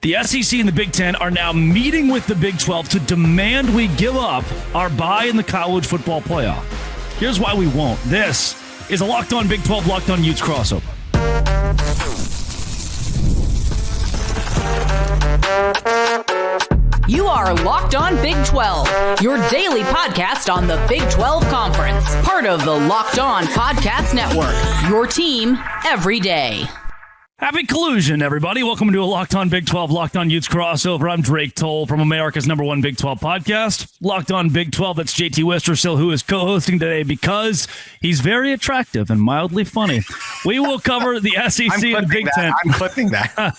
The SEC and the Big Ten are now meeting with the Big 12 to demand we give up our bye in the college football playoff. Here's why we won't. This is a Locked On Big 12, Locked On Utes crossover. You are Locked On Big 12, your daily podcast on the Big 12 Conference. Part of the Locked On Podcast Network, your team every day. Happy collusion, everybody. Welcome to a Locked On Big 12, Locked On Utes crossover. I'm Drake Toll from America's #1 Big 12 podcast. Locked On Big 12, that's JT Westersill, who is co-hosting today because he's very attractive and mildly funny. We will cover the SEC and Big Ten. I'm clipping that.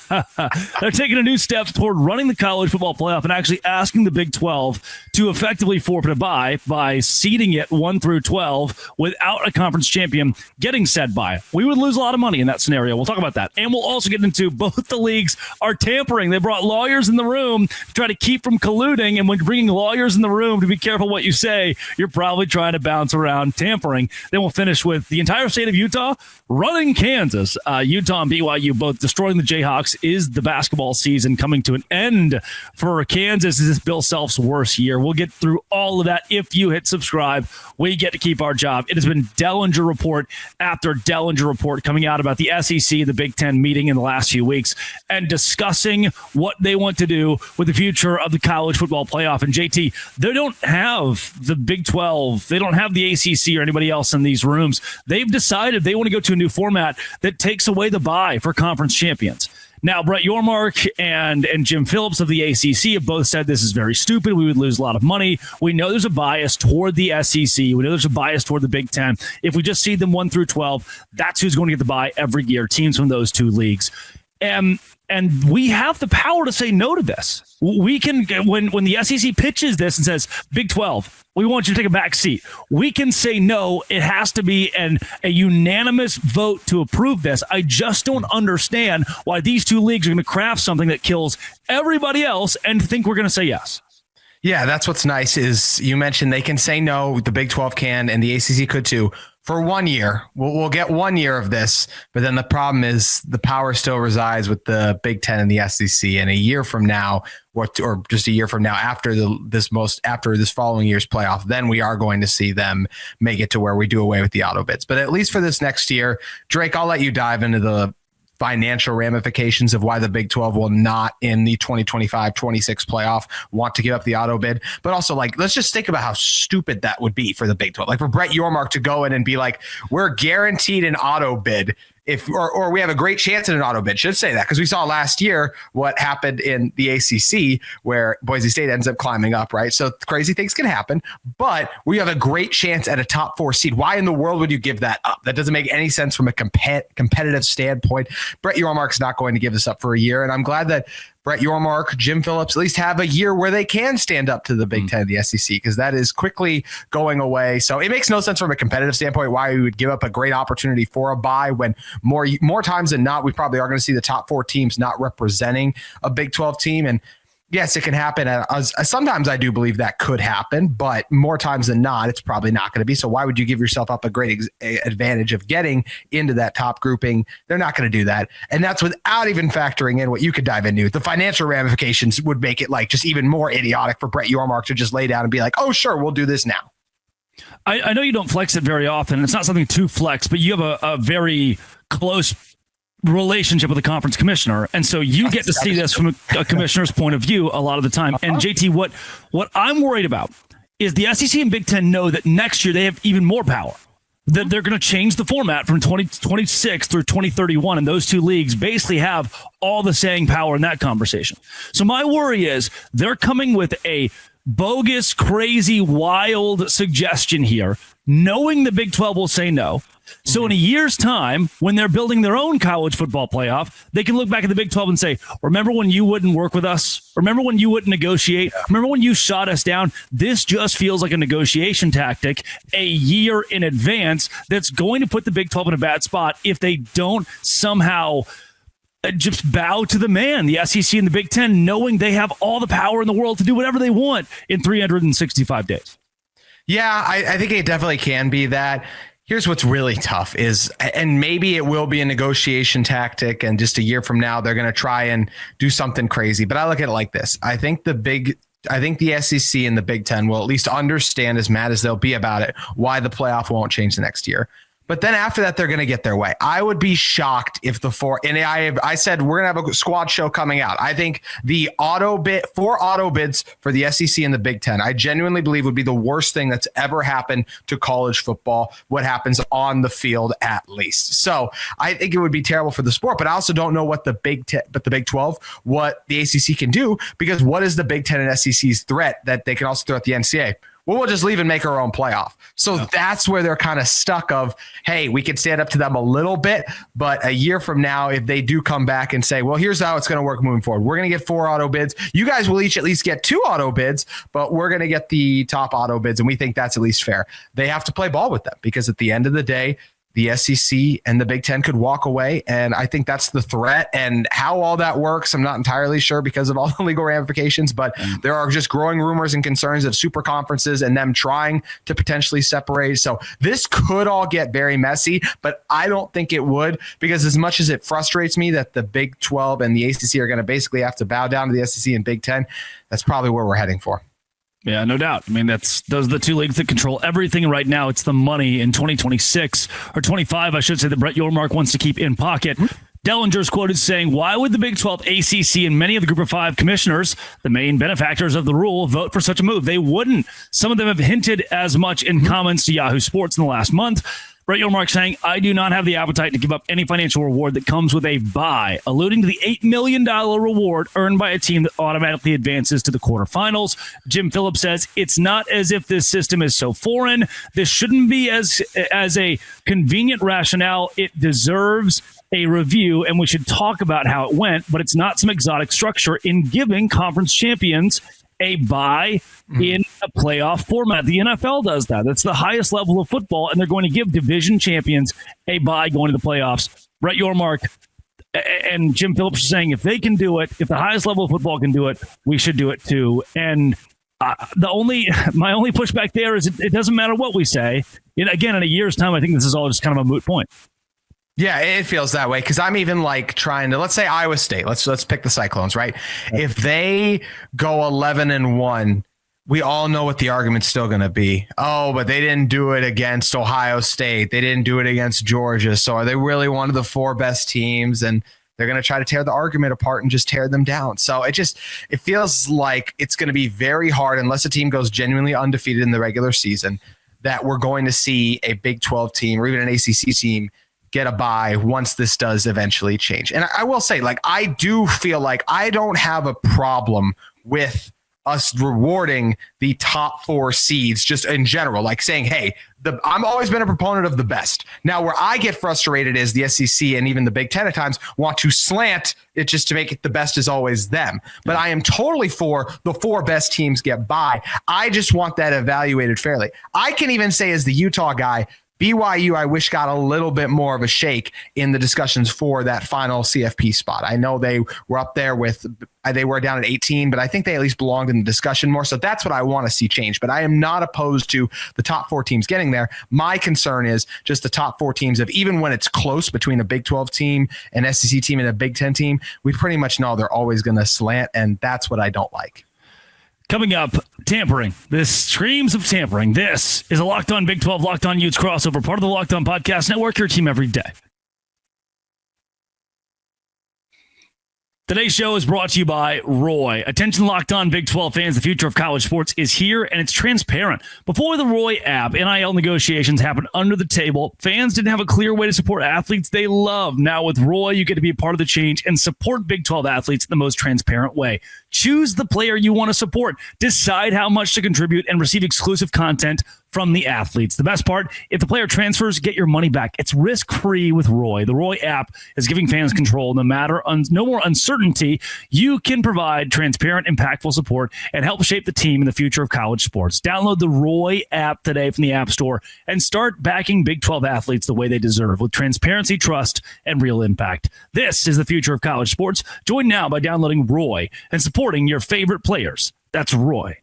They're taking a new step toward running the college football playoff and actually asking the Big 12 to effectively forfeit a bye by seeding it 1 through 12 without a conference champion getting said bye. We would lose a lot of money in that scenario. We'll talk about that. And we'll also get into both the leagues are tampering. They brought lawyers in the room to try to keep from colluding. And when you're bringing lawyers in the room to be careful what you say, you're probably trying to bounce around tampering. Then we'll finish with the entire state of Utah running Kansas. Utah and BYU both destroying the Jayhawks. Is the basketball season coming to an end for Kansas? Is this Bill Self's worst year? We'll get through all of that. If you hit subscribe, we get to keep our job. It has been Dellinger report after Dellinger report coming out about the SEC, the Big Ten meeting in the last few weeks and discussing what they want to do with the future of the college football playoff. And JT, they don't have the Big 12. They don't have the ACC or anybody else in these rooms. They've decided they want to go to a new format that takes away the bye for conference champions. Now, Brett Yormark and Jim Phillips of the ACC have both said this is very stupid. We would lose a lot of money. We know there's a bias toward the SEC. We know there's a bias toward the Big Ten. If we just seed them 1 through 12, that's who's going to get the bye every year, teams from those two leagues. And we have the power to say no to this. We can, when the SEC pitches this and says, Big 12, we want you to take a back seat, we can say no. It has to be a unanimous vote to approve this. I just don't understand why these two leagues are going to craft something that kills everybody else and think we're going to say yes. Yeah, that's what's nice is you mentioned they can say no, the Big 12 can, and the ACC could too. For 1 year, we'll get 1 year of this, but then the problem is the power still resides with the Big Ten and the SEC. And a year from now, or just a year from now, after this following year's playoff, then we are going to see them make it to where we do away with the auto bids. But at least for this next year, Drake, I'll let you dive into the financial ramifications of why the Big 12 will not in the 2025-26 playoff want to give up the auto bid. But also, let's just think about how stupid that would be for the Big 12. For Brett Yormark to go in and be like, we're guaranteed an auto bid or we have a great chance at an auto bid. Should say that because we saw last year what happened in the ACC where Boise State ends up climbing up, right? So crazy things can happen, but we have a great chance at a top 4 seed. Why in the world would you give that up? That doesn't make any sense from a competitive standpoint. Brett Yormark's not going to give this up for a year, and I'm glad that Brett Yormark, Jim Phillips at least have a year where they can stand up to the Big Ten and the SEC because that is quickly going away. So it makes no sense from a competitive standpoint why we would give up a great opportunity for a bye when more times than not, we probably are going to see the top 4 teams not representing a Big 12 team. And yes, it can happen. Sometimes I do believe that could happen, but more times than not, it's probably not going to be. So why would you give yourself up a great advantage of getting into that top grouping? They're not going to do that. And that's without even factoring in what you could dive into. The financial ramifications would make it just even more idiotic for Brett Yormark to just lay down and be like, oh, sure, we'll do this now. I know you don't flex it very often. It's not something to flex, but you have a very close relationship with the conference commissioner, and so you get to see this from a commissioner's point of view a lot of the time. And JT, what I'm worried about is the SEC and Big Ten know that next year they have even more power, that they're going to change the format from 2026 through 2031, and those two leagues basically have all the saying power in that conversation. So my worry is they're coming with a bogus, crazy, wild suggestion here, knowing the Big 12 will say no. So in a year's time, when they're building their own college football playoff, they can look back at the Big 12 and say, remember when you wouldn't work with us? Remember when you wouldn't negotiate? Remember when you shot us down? This just feels like a negotiation tactic a year in advance that's going to put the Big 12 in a bad spot if they don't somehow just bow to the man, the SEC and the Big 10, knowing they have all the power in the world to do whatever they want in 365 days. Yeah, I think it definitely can be that. Here's what's really tough is, and maybe it will be a negotiation tactic, and just a year from now, they're going to try and do something crazy. But I look at it like this. I think the SEC and the Big Ten will at least understand, as mad as they'll be about it, why the playoff won't change the next year. But then after that, they're going to get their way. I would be shocked if the four, and I said we're going to have a squad show coming out. I think the four auto bids for the SEC and the Big Ten, I genuinely believe would be the worst thing that's ever happened to college football, what happens on the field at least. So I think it would be terrible for the sport, but I also don't know what the Big 12, what the ACC can do, because what is the Big Ten and SEC's threat that they can also throw at the NCAA? Well, we'll just leave and make our own playoff. So that's where they're kind of stuck of, hey, we could stand up to them a little bit, but a year from now, if they do come back and say, well, here's how it's going to work moving forward. We're going to get 4 auto bids. You guys will each at least get 2 auto bids, but we're going to get the top auto bids, and we think that's at least fair. They have to play ball with them, because at the end of the day, the SEC and the Big Ten could walk away. And I think that's the threat. And how all that works, I'm not entirely sure because of all the legal ramifications, but there are just growing rumors and concerns of super conferences and them trying to potentially separate. So this could all get very messy, but I don't think it would, because as much as it frustrates me that the Big 12 and the ACC are going to basically have to bow down to the SEC and Big 10, that's probably where we're heading for. Yeah, no doubt. I mean, those are the two leagues that control everything right now. It's the money in 2026 or 25, I should say, that Brett Yormark wants to keep in pocket. Dellinger's quoted saying, why would the Big 12, ACC, and many of the Group of 5 commissioners, the main benefactors of the rule, vote for such a move? They wouldn't. Some of them have hinted as much in comments to Yahoo Sports in the last month. Brett Yormark saying, I do not have the appetite to give up any financial reward that comes with a bye, alluding to the $8 million reward earned by a team that automatically advances to the quarterfinals. Jim Phillips says, it's not as if this system is so foreign. This shouldn't be as a convenient rationale. It deserves a review, and we should talk about how it went, but it's not some exotic structure in giving conference champions a bye in a playoff format. The NFL does that. That's the highest level of football, and they're going to give division champions a bye going to the playoffs. Brett Yormark and Jim Phillips are saying, if they can do it, if the highest level of football can do it, we should do it too. And my only pushback there is it doesn't matter what we say. Again, in a year's time, I think this is all just kind of a moot point. Yeah, it feels that way, because I'm even like trying to, let's say Iowa State. Let's pick the Cyclones, right? If they go 11-1, we all know what the argument's still going to be. Oh, but they didn't do it against Ohio State. They didn't do it against Georgia. So are they really one of the 4 best teams? And they're going to try to tear the argument apart and just tear them down. So it feels like it's going to be very hard, unless a team goes genuinely undefeated in the regular season, that we're going to see a Big 12 team or even an ACC team get a bye once this does eventually change. And I will say, like, I do feel like I don't have a problem with us rewarding the top 4 seeds just in general, like saying, hey, I'm always been a proponent of the best. Now, where I get frustrated is the SEC and even the Big Ten at times want to slant it just to make it the best is always them. But I am totally for the 4 best teams get by. I just want that evaluated fairly. I can even say, as the Utah guy, BYU, I wish, got a little bit more of a shake in the discussions for that final CFP spot. I know they were up there they were down at 18, but I think they at least belonged in the discussion more. So that's what I want to see change. But I am not opposed to the top 4 teams getting there. My concern is just the top 4 teams of, even when it's close between a Big 12 team, an SEC team, and a Big 10 team, we pretty much know they're always going to slant, and that's what I don't like. Coming up, tampering. This screams of tampering. This is a Locked On Big 12 Locked On Utes crossover, part of the Locked On Podcast Network, your team every day. Today's show is brought to you by Roy. Attention Locked On Big 12 fans, the future of college sports is here, and it's transparent. Before the Roy app, NIL negotiations happened under the table. Fans didn't have a clear way to support athletes they love. Now with Roy, you get to be a part of the change and support Big 12 athletes in the most transparent way. Choose the player you want to support. Decide how much to contribute and receive exclusive content from the athletes. The best part, if the player transfers, get your money back. It's risk-free with Roy. The Roy app is giving fans control. No more uncertainty. You can provide transparent, impactful support and help shape the team in the future of college sports. Download the Roy app today from the App Store and start backing Big 12 athletes the way they deserve, with transparency, trust, and real impact. This is the future of college sports. Join now by downloading Roy and supporting your favorite players. That's Roy.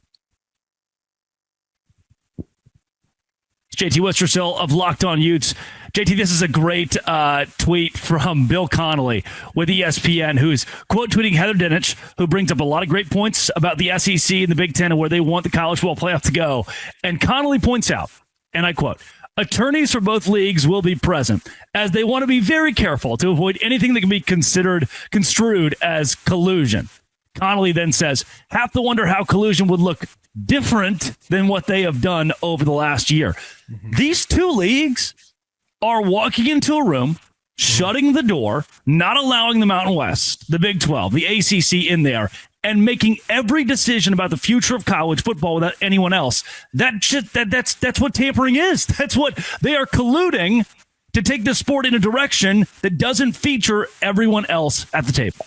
JT Westersill of Locked On Utes. JT, this is a great tweet from Bill Connolly with ESPN, who's quote tweeting Heather Dinich, who brings up a lot of great points about the SEC and the Big Ten and where they want the college football playoff to go. And Connolly points out, and I quote, attorneys for both leagues will be present as they want to be very careful to avoid anything that can be construed as collusion. Connolly then says, have to wonder how collusion would look different than what they have done over the last year. These two leagues are walking into a room, shutting the door, not allowing the Mountain West, the Big 12, the ACC in there, and making every decision about the future of college football without anyone else. That's what tampering is. That's what they are colluding to take the sport in a direction that doesn't feature everyone else at the table.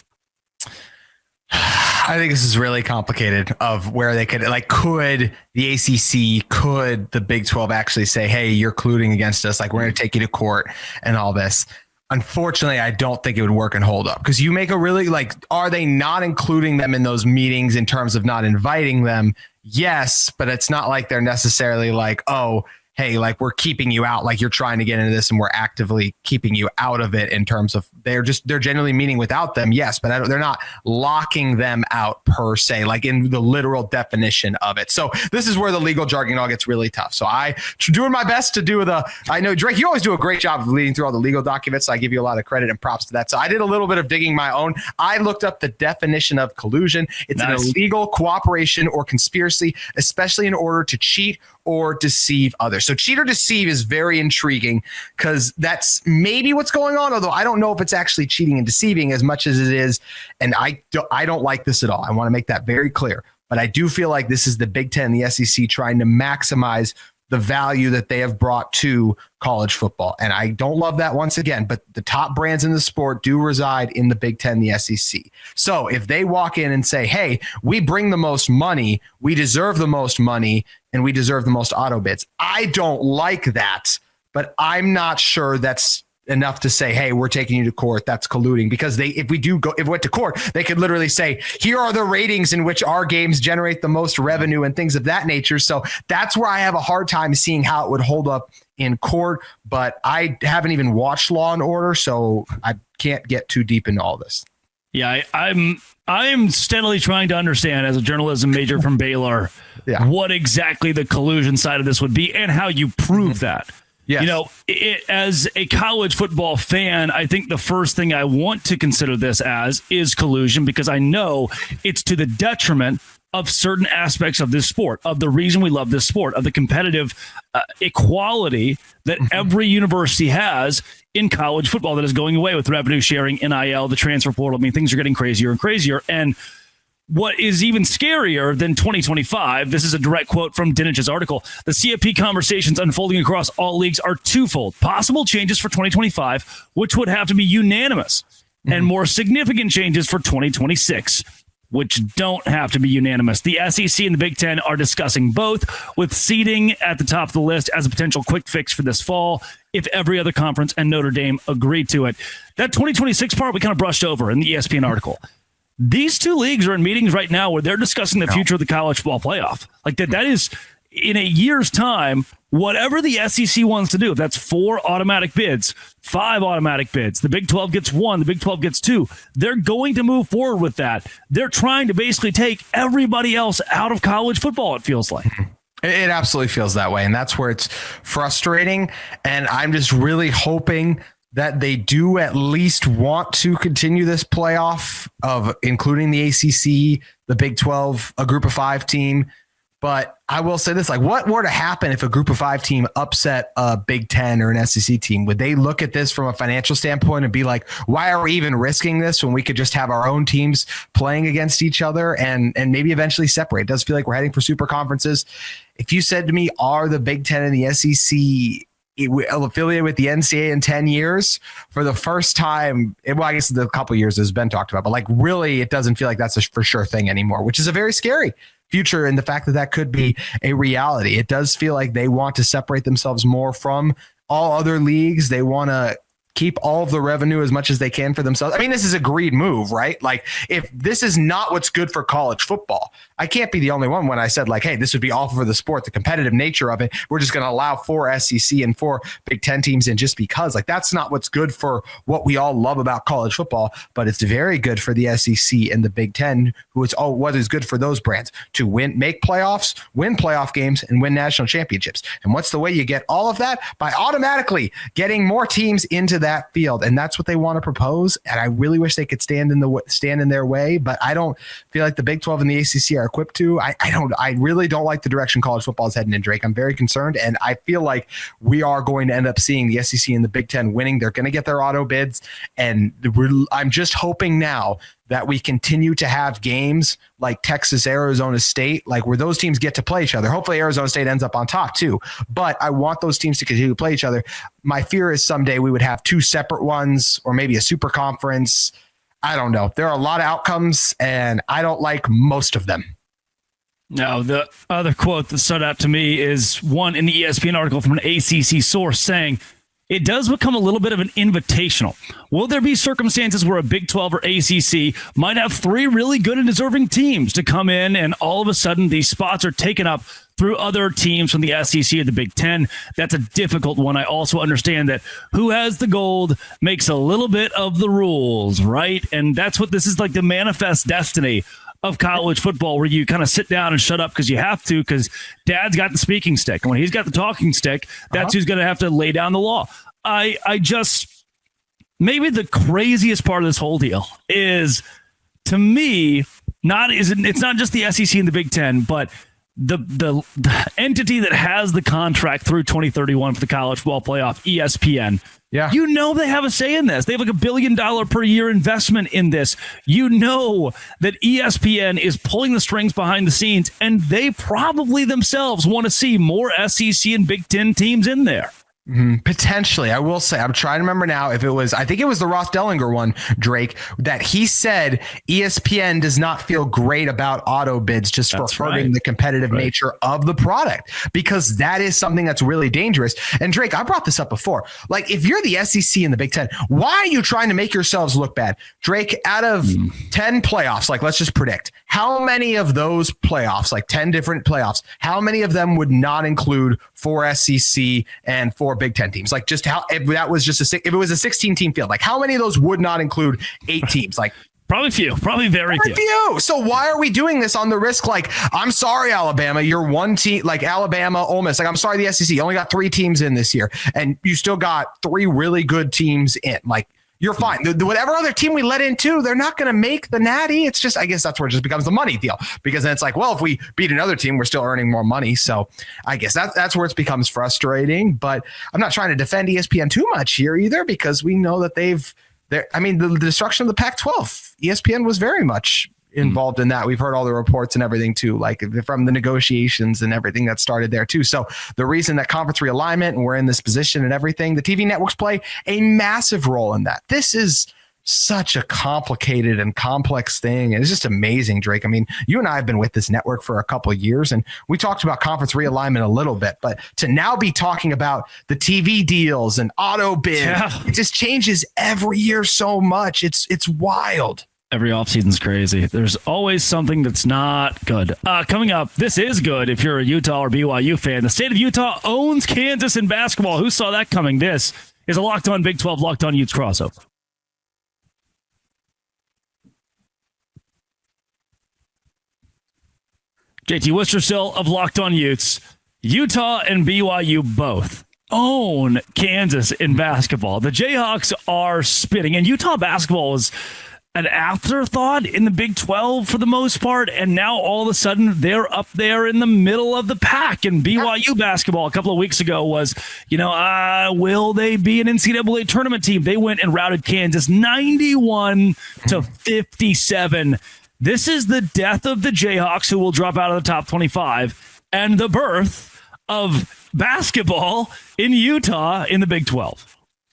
I think this is really complicated of where they could the ACC, could the Big 12 actually say, hey, you're colluding against us, like we're going to take you to court and all this. Unfortunately, I don't think it would work and hold up, because you make a really are they not including them in those meetings in terms of not inviting them? Yes, but it's not like they're necessarily like, oh, hey, we're keeping you out, you're trying to get into this and we're actively keeping you out of it in terms of they're generally meeting without them. Yes, but they're not locking them out per se, in the literal definition of it. So this is where the legal jargon all gets really tough. So I doing my best to do I know Drake, you always do a great job of leading through all the legal documents. So I give you a lot of credit and props to that. So I did a little bit of digging my own. I looked up the definition of collusion. It's an illegal cooperation or conspiracy, especially in order to cheat or deceive others. So cheat or deceive is very intriguing, because that's maybe what's going on, although I don't know if it's actually cheating and deceiving as much as it is. And I don't like this at all. I want to make that very clear. But I do feel like this is the Big Ten, the SEC, trying to maximize the value that they have brought to college football. And I don't love that once again, but the top brands in the sport do reside in the Big Ten, the SEC. So if they walk in and say, hey, we bring the most money, we deserve the most money, and we deserve the most auto bids, I don't like that, but I'm not sure that's enough to say, hey, we're taking you to court, that's colluding. Because if we went to court, they could literally say, here are the ratings in which our games generate the most revenue and things of that nature. So that's where I have a hard time seeing how it would hold up in court. But I haven't even watched Law and Order, so I can't get too deep into all this. Yeah, I'm steadily trying to understand, as a journalism major from Baylor, what exactly the collusion side of this would be and how you prove that. Yes. As a college football fan, I think the first thing I want to consider this as is collusion, because I know it's to the detriment of certain aspects of this sport, of the reason we love this sport, of the competitive equality that every university has in college football that is going away with revenue sharing, NIL, the transfer portal. I mean, things are getting crazier and crazier. And what is even scarier than 2025, this is a direct quote from Dinich's article, the CFP conversations unfolding across all leagues are twofold. Possible changes for 2025, which would have to be unanimous, and more significant changes for 2026, which don't have to be unanimous. The SEC and the Big Ten are discussing both, with seeding at the top of the list as a potential quick fix for this fall if every other conference and Notre Dame agree to it. That 2026 part we kind of brushed over in the ESPN article. These two leagues are in meetings right now where they're discussing the future of the college football playoff. That is, in a year's time, whatever the SEC wants to do. If that's 4 automatic bids, 5 automatic bids, the Big 12 gets 1, the Big 12 gets 2. They're going to move forward with that. They're trying to basically take everybody else out of college football, it feels like. It absolutely feels that way. And that's where it's frustrating. And I'm just really hoping that they do at least want to continue this playoff of including the ACC, the Big 12, a group of 5 team. But I will say this, what were to happen if a group of 5 team upset a Big 10 or an SEC team? Would they look at this from a financial standpoint and be like, why are we even risking this when we could just have our own teams playing against each other and maybe eventually separate? It does feel like we're heading for super conferences. If you said to me, are the Big 10 and the SEC affiliated with the NCAA in 10 years for the first time? Well, I guess the couple of years has been talked about, but really it doesn't feel like that's a for sure thing anymore, which is a very scary future. And the fact that could be a reality, it does feel like they want to separate themselves more from all other leagues. They want to keep all of the revenue as much as they can for themselves. I mean, this is a greed move, right? Like, if this is not what's good for college football, I can't be the only one when I said, like, hey, this would be awful for the sport, the competitive nature of it. We're just going to allow 4 SEC and 4 Big Ten teams in just because. Like, that's not what's good for what we all love about college football, but it's very good for the SEC and the Big Ten, what is good for those brands to make playoffs, win playoff games, and win national championships. And what's the way you get all of that? By automatically getting more teams into that field. And that's what they want to propose. And I really wish they could stand in their way, but I don't feel like the Big 12 and the ACC are equipped to. I really don't like the direction college football is heading in, Drake. I'm very concerned, and I feel like we are going to end up seeing the SEC and the Big 10 winning. They're going to get their auto bids, and I'm just hoping now that we continue to have games like Texas, Arizona State, like where those teams get to play each other. Hopefully Arizona State ends up on top too, but I want those teams to continue to play each other. My fear is someday we would have 2 separate ones or maybe a super conference. I don't know. There are a lot of outcomes, and I don't like most of them. Now, the other quote that stood out to me is one in the ESPN article from an ACC source saying, it does become a little bit of an invitational. Will there be circumstances where a Big 12 or ACC might have 3 really good and deserving teams to come in, and all of a sudden these spots are taken up through other teams from the SEC or the Big 10? That's a difficult one. I also understand that who has the gold makes a little bit of the rules, right? And that's what this is, like the manifest destiny of college football, where you kind of sit down and shut up because you have to, because dad's got the speaking stick. And when he's got the talking stick, that's who's going to have to lay down the law. I just, maybe the craziest part of this whole deal is, to me, it's not just the SEC and the Big Ten, but the entity that has the contract through 2031 for the college football playoff, ESPN. Yeah. You know they have a say in this. They have like $1 billion per year investment in this. You know that ESPN is pulling the strings behind the scenes, and they probably themselves want to see more SEC and Big Ten teams in there. Potentially. I will say, I'm trying to remember now if it was, I think it was the Ross Dellinger one, Drake, that he said ESPN does not feel great about auto bids just for hurting the competitive nature of the product, because that is something that's really dangerous. And Drake, I brought this up before. Like, if you're the SEC and the Big Ten, why are you trying to make yourselves look bad? Drake, out of 10 playoffs, like, let's just predict how many of those playoffs, like 10 different playoffs, how many of them would not include 4 SEC and 4 Big Ten teams? Like, just how, if that was just if it was a 16 team field, like how many of those would not include 8 teams? Like, probably few, probably very few. So why are we doing this on the risk? Like, I'm sorry, Alabama, you're one team, like Alabama, Ole Miss. Like, I'm sorry, the SEC only got 3 teams in this year, and you still got 3 really good teams in. Like, you're fine. Whatever other team we let in too, they're not going to make the natty. It's just, I guess that's where it just becomes the money deal, because then it's like, well, if we beat another team, we're still earning more money. So I guess that's where it becomes frustrating. But I'm not trying to defend ESPN too much here either, because we know that the destruction of the Pac-12, ESPN was very much involved in that. We've heard all the reports and everything too, like from the negotiations and everything that started there too. So the reason that conference realignment and we're in this position and everything, the TV networks play a massive role in that. This is such a complicated and complex thing. And it's just amazing, Drake. I mean, you and I have been with this network for a couple of years, and we talked about conference realignment a little bit, but to now be talking about the TV deals and auto bid, it just changes every year so much. It's wild. Every offseason's crazy. There's always something that's not good. Coming up, this is good if you're a Utah or BYU fan. The state of Utah owns Kansas in basketball. Who saw that coming? This is a Locked On Big 12 Locked On Utes crossover. JT Wistersill of Locked On Utes. Utah and BYU both own Kansas in basketball. The Jayhawks are spitting, and Utah basketball is an afterthought in the Big 12 for the most part, and now all of a sudden they're up there in the middle of the pack. And BYU basketball a couple of weeks ago was, will they be an NCAA tournament team? They went and routed Kansas 91-57. This is the death of the Jayhawks, who will drop out of the top 25, and the birth of basketball in Utah in the Big 12.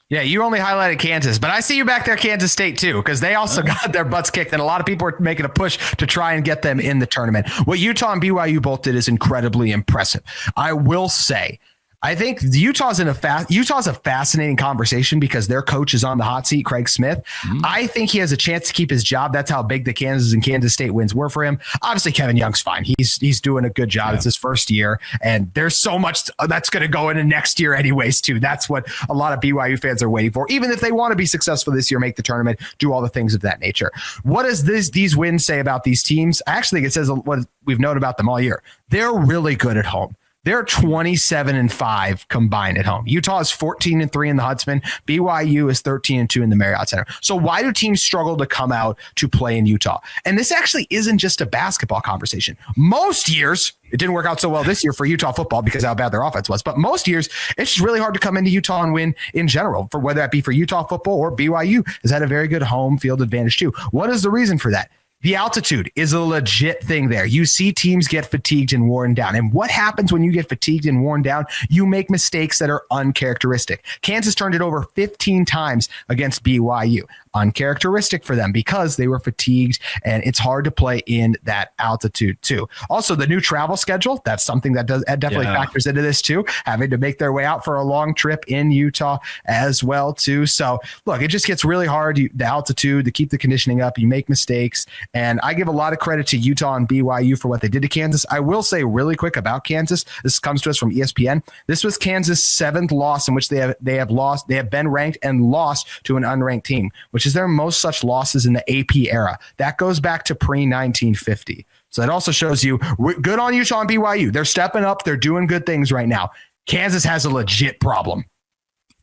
Yeah, you only highlighted Kansas, but I see you back there, Kansas State, too, because they also got their butts kicked, and a lot of people are making a push to try and get them in the tournament. What Utah and BYU both did is incredibly impressive. I will say, I think Utah's a fascinating conversation because their coach is on the hot seat, Craig Smith. I think he has a chance to keep his job. That's how big the Kansas and Kansas State wins were for him. Obviously, Kevin Young's fine. He's doing a good job. Yeah. It's his first year, and there's so much that's going to go into next year anyways, too. That's what a lot of BYU fans are waiting for. Even if they want to be successful this year, make the tournament, do all the things of that nature. What does these wins say about these teams? I actually think it says what we've known about them all year. They're really good at home. They're 27-5 combined at home. Utah is 14-3 in the Huntsman. BYU is 13-2 in the Marriott Center. So why do teams struggle to come out to play in Utah? And this actually isn't just a basketball conversation. Most years, it didn't work out so well this year for Utah football because of how bad their offense was. But most years, it's just really hard to come into Utah and win in general, for whether that be for Utah football or BYU has had a very good home field advantage too. What is the reason for that? The altitude is a legit thing there. You see teams get fatigued and worn down. And what happens when you get fatigued and worn down? You make mistakes that are uncharacteristic. Kansas turned it over 15 times against BYU. Uncharacteristic for them because they were fatigued, and it's hard to play in that altitude too. Also, the new travel schedule, that's something that definitely factors into this too, having to make their way out for a long trip in Utah as well too. So look, it just gets really hard. The altitude, to keep the conditioning up, you make mistakes. And I give a lot of credit to Utah and BYU for what they did to Kansas. I will say really quick about Kansas. This comes to us from ESPN. This was Kansas' 7th loss in which they have been ranked and lost to an unranked team, which is their most such losses in the AP era. That goes back to pre-1950. So that also shows you good on Utah and BYU. They're stepping up. They're doing good things right now. Kansas has a legit problem.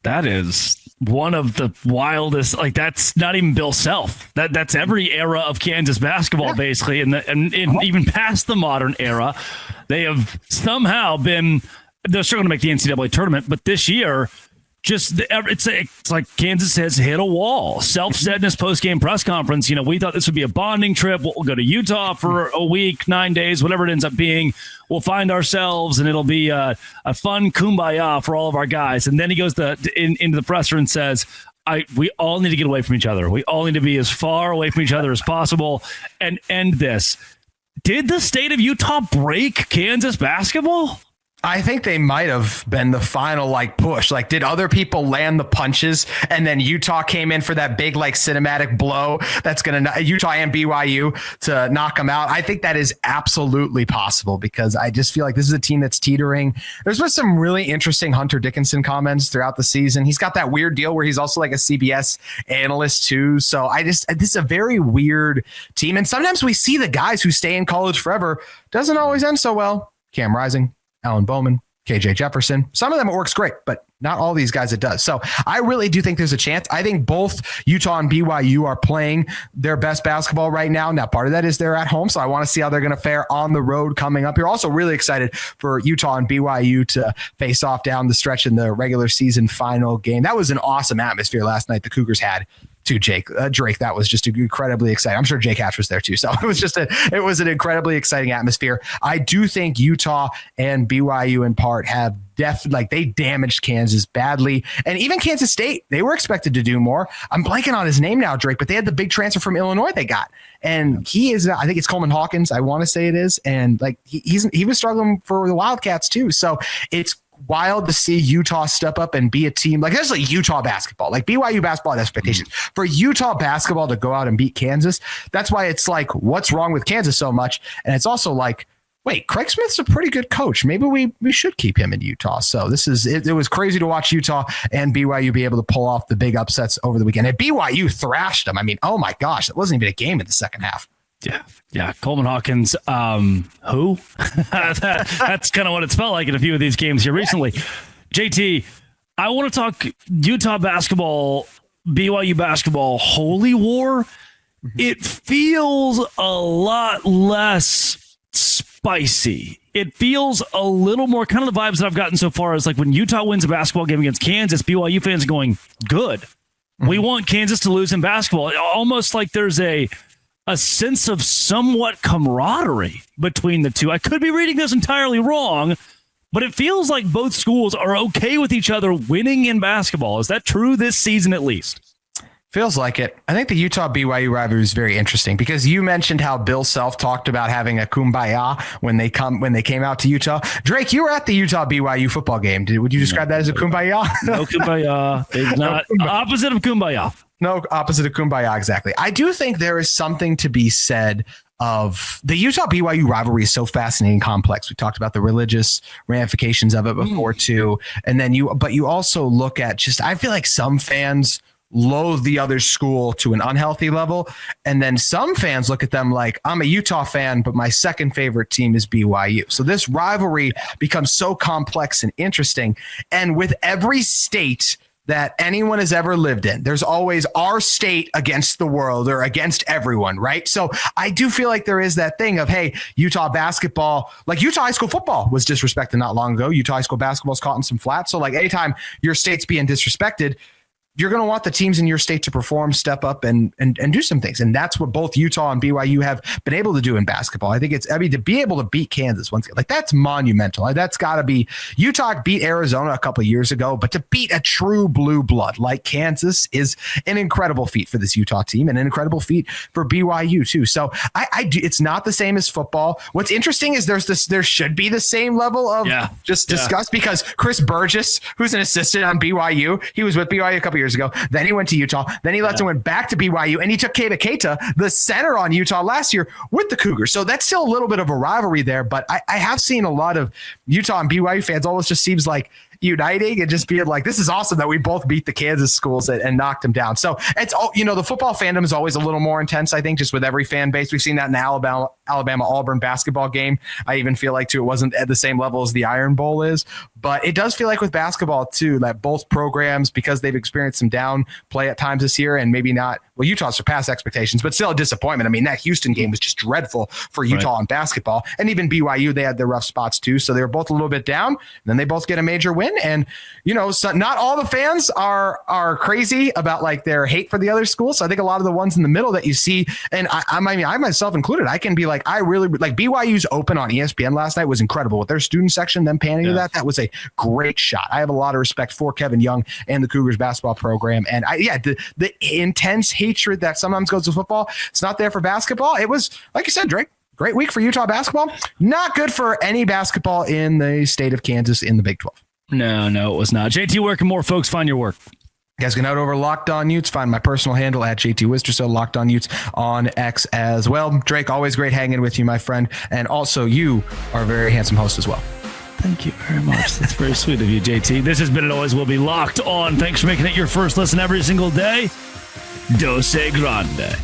That is one of the wildest, like that's not even Bill Self. That's every era of Kansas basketball, basically. And even past the modern era, they have somehow they're still going to make the NCAA tournament, but this year, it's like Kansas has hit a wall. Self said in his post-game press conference, we thought this would be a bonding trip. We'll go to Utah for a week, 9 days, whatever it ends up being. We'll find ourselves, and it'll be a fun kumbaya for all of our guys. And then he goes into the presser and says, we all need to get away from each other. We all need to be as far away from each other as possible and end this. Did the state of Utah break Kansas basketball? I think they might have been the final push. Did other people land the punches and then Utah came in for that big cinematic blow that's going to Utah and BYU to knock them out? I think that is absolutely possible because I just feel like this is a team that's teetering. There's been some really interesting Hunter Dickinson comments throughout the season. He's got that weird deal where he's also a CBS analyst too. So this is a very weird team. And sometimes we see the guys who stay in college forever. Doesn't always end so well. Cam Rising, Alan Bowman, KJ Jefferson. Some of them it works great, but not all these guys it does. So I really do think there's a chance. I think both Utah and BYU are playing their best basketball right now. Now, part of that is they're at home, so I want to see how they're going to fare on the road coming up here. Also really excited for Utah and BYU to face off down the stretch in the regular season final game. That was an awesome atmosphere last night the Cougars had. To Drake, that was just incredibly exciting. I'm sure Jake Hatch was there too. So it was an incredibly exciting atmosphere. I do think Utah and BYU in part have they damaged Kansas badly. And even Kansas State, they were expected to do more. I'm blanking on his name now, Drake, but they had the big transfer from Illinois they got. And he is, I think it's Coleman Hawkins. I want to say it is. And he was struggling for the Wildcats too. So it's wild to see Utah step up and be a team that's Utah basketball, BYU basketball had expectations for Utah basketball to go out and beat Kansas. That's why it's what's wrong with Kansas so much? And it's also wait, Craig Smith's a pretty good coach. Maybe we should keep him in Utah. So it was crazy to watch Utah and BYU be able to pull off the big upsets over the weekend. And BYU thrashed them. I mean, oh my gosh, it wasn't even a game in the second half. Yeah. Coleman Hawkins, who? That's kind of what it's felt like in a few of these games here recently. JT, I want to talk Utah basketball, BYU basketball, holy war. It feels a lot less spicy. It feels a little more kind of the vibes that I've gotten so far is when Utah wins a basketball game against Kansas, BYU fans are going, good. We want Kansas to lose in basketball. Almost like there's a sense of somewhat camaraderie between the two. I could be reading this entirely wrong, but it feels like both schools are okay with each other winning in basketball. Is that true this season at least? Feels like it. I think the Utah BYU rivalry is very interesting because you mentioned how Bill Self talked about having a kumbaya when they came out to Utah. Drake, you were at the Utah BYU football game. Would you describe that as a kumbaya? No kumbaya. It's not opposite of kumbaya. No, opposite of kumbaya, exactly. I do think there is something to be said of the Utah BYU rivalry is so fascinating and complex. We talked about the religious ramifications of it before too. And then you also look at just, I feel like some fans loathe the other school to an unhealthy level. And then some fans look at them like, I'm a Utah fan, but my second favorite team is BYU. So this rivalry becomes so complex and interesting. And with every state that anyone has ever lived in, there's always our state against the world or against everyone, right? So I do feel like there is that thing of, hey, Utah basketball, like Utah high school football was disrespected not long ago. Utah high school basketball is caught in some flat. So like anytime your state's being disrespected, you're going to want the teams in your state to perform, step up, and do some things. And that's what both Utah and BYU have been able to do in basketball. I think to be able to beat Kansas once again, like that's monumental. That's got to be. Utah beat Arizona a couple of years ago, but to beat a true blue blood like Kansas is an incredible feat for this Utah team and an incredible feat for BYU too. So I do. It's not the same as football. What's interesting is there should be the same level of disgust because Chris Burgess, who's an assistant on BYU, he was with BYU a couple years ago. Then he went to Utah. Then he left and went back to BYU, and he took Keita Keita, the center on Utah last year, with the Cougars. So that's still a little bit of a rivalry there. But I have seen a lot of Utah and BYU fans almost just seems like uniting and just being like, this is awesome that we both beat the Kansas schools and knocked them down. So it's all, the football fandom is always a little more intense, I think, just with every fan base. We've seen that in the Alabama Auburn basketball game. I even feel like too, it wasn't at the same level as the Iron Bowl is, but it does feel like with basketball too, that both programs, because they've experienced some down play at times this year and maybe not, well, Utah surpassed expectations, but still a disappointment. I mean, that Houston game was just dreadful for Utah in basketball, and even BYU, they had their rough spots too. So they were both a little bit down, and then they both get a major win. And, so not all the fans are crazy about like their hate for the other school. So I think a lot of the ones in the middle that you see, and I myself included, I can be like, I really like BYU's open on ESPN last night was incredible with their student section, them panning to that. That was a great shot. I have a lot of respect for Kevin Young and the Cougars basketball program. And the intense hatred that sometimes goes to football, it's not there for basketball. It was, like you said, Drake, great week for Utah basketball. Not good for any basketball in the state of Kansas in the Big 12. No, it was not. JT, where can more folks find your work? You guys can head over Locked On Utes. Find my personal handle at JT Wisterso, Locked On Utes on X as well. Drake, always great hanging with you, my friend. And also, you are a very handsome host as well. Thank you very much. That's very sweet of you, JT. This has been and always will be Locked On. Thanks for making it your first listen every single day. Dose Grande.